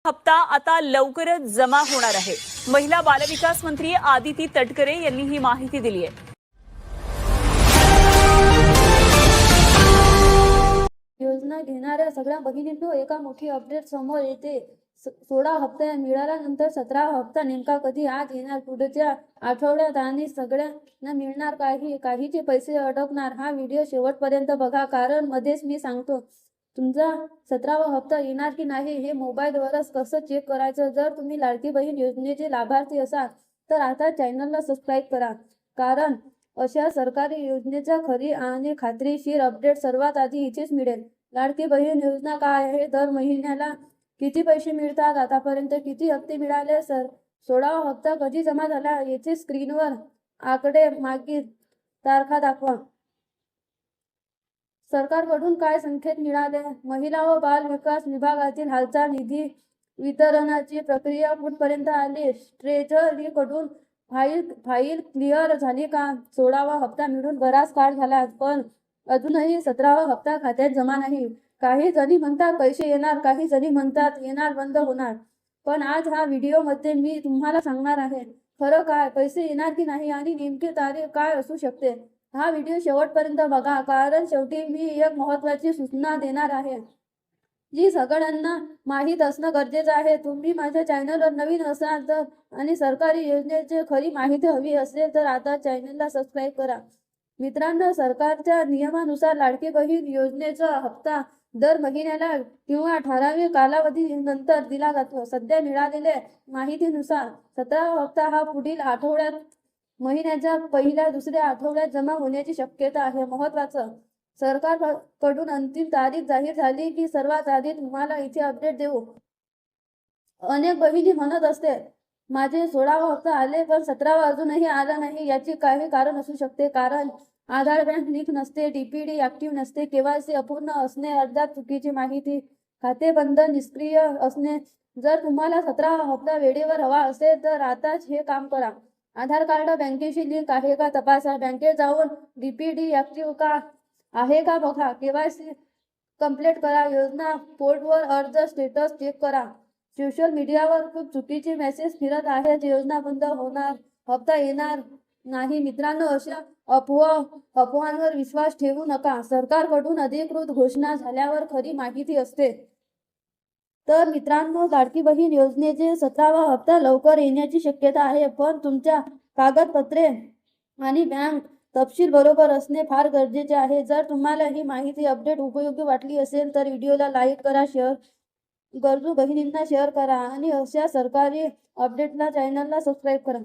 हप्ता आता लवकरच जमा होणार आहे। महिला बालविकास मंत्री आदिती तटकरे यांनी ही माहिती दिली आहे। योजना घेणाऱ्या सगळ्या भगिनींनो, एका मोठी अपडेट समोर येते। 16 हप्ता मिळाल्यानंतर 17वा हप्ता नेमका कधी आज येणार, पुढच्या आठवड्यात आणि सगळ्यांना मिळणार काहीचे पैसे अडकणार। हा व्हिडिओ शेवटपर्यंत बघा, कारण मध्येच मी सांगतो तुमचा 17वा हप्ता येणार की नाही हे मोबाईलवरच कसं चेक करायचं। जर तुम्ही लाडकी बहीण योजनेचे लाभार्थी असाल तर आता चॅनलला सबस्क्राईब करा, कारण अशा सरकारी योजनेचा खरी आणि खात्रीशीर अपडेट सर्वात आधी इथेच मिळेल। लाडकी बहीण योजना काय आहे, दर महिन्याला किती पैसे मिळतात, आतापर्यंत किती हप्ते मिळाले, 16वा हप्ता कधी जमा झाला, येथे स्क्रीनवर आकडे मागील तारखा दाखवा। सरकारकडून काय संकेत मिळाले, महिला व बाल विकास विभागातील हालचाल, निधी वितरणाची प्रक्रिया कुठपर्यंत आली, ट्रेझरीकडून फाईल क्लिअर झाली का। 16वा हप्ता मिळून बराच काळ झाला, पण अजूनही 17वा हप्ता खात्यात जमा नाही। काही जणी म्हणतात पैसे येणार, काही जणी म्हणतात येणार बंद होणार, पण आज हा व्हिडिओमध्ये मी तुम्हाला सांगणार आहे खरं काय, पैसे येणार की नाही आणि नेमकी तारीख काय असू शकते। हा व्हिडिओ शेवटपर्यंत बघा, कारण शेवटी मी एक महत्त्वाची सूचना देणार आहे जी सगळ्यांना माहीत असणं गरजेचं आहे। तुम्ही माझ्या चॅनलवर नवीन असाल तर आणि सरकारी योजनेची खरी माहिती हवी असेल तर आता चॅनलला सबस्क्राईब करा। मित्रांनो, सरकारच्या नियमानुसार लाडकी बहीण योजनेचा हप्ता दर महिन्याला किंवा ठराविक कालावधीनंतर दिला जातो। सध्या मिळालेल्या माहितीनुसार 17वा हप्ता हा पुढील आठवड्यात महिन्याच्या पहिल्या दुसऱ्या आठवड्यात जमा होण्याची शक्यता आहे। महत्त्वाचं, सरकारकडून अंतिम तारीख जाहीर झाली की सर्वात आधी तुम्हाला इथे अपडेट देऊ। अनेक बहिणी म्हणत असते माझे 16वा हप्ता आले पण 17वा अजूनही आला नाही। याची काही कारण असू शकते, कारण आधार बँक लिंक नसते, डीपीडी ऍक्टिव्ह नसते, केवायसी अपूर्ण असणे, अर्ध्यात चुकीची माहिती, खाते बंद निष्क्रिय असणे। जर तुम्हाला 17वा हप्ता वेळेवर हवा असेल तर आताच हे काम करा। आधार कार्ड बँकेशी लिंक आहे का तपासा, बँकेत जाऊन डीपीडी ऍक्टिव्ह का आहे का बघा, केवायसी कंप्लीट करा, योजना पोर्टलवर अर्ज स्टेटस चेक करा। सोशल मीडियावर खूप चुकीचे मेसेज फिरत आहेत, योजना बंद होणार, हप्ता येणार नाही। मित्रांनो, अशा अफवांवर विश्वास ठेवू नका। सरकारकडून अधिकृत घोषणा झाल्यावर खरी माहिती असते। तर मित्रांनो, लाडकी बहीण योजनेचे 17वा हप्ता लवकर येण्याची शक्यता आहे, पण तुमच्या कागदपत्रे आणि बँक तपशील बरोबर असणे फार गरजेचे आहे। जर तुम्हाला ही माहिती अपडेट उपयोगी वाटली असेल तर व्हिडिओला लाईक करा, गरजू बहिणींना शेअर करा आणि अशा सरकारी अपडेटला चॅनलला सबस्क्राईब करा।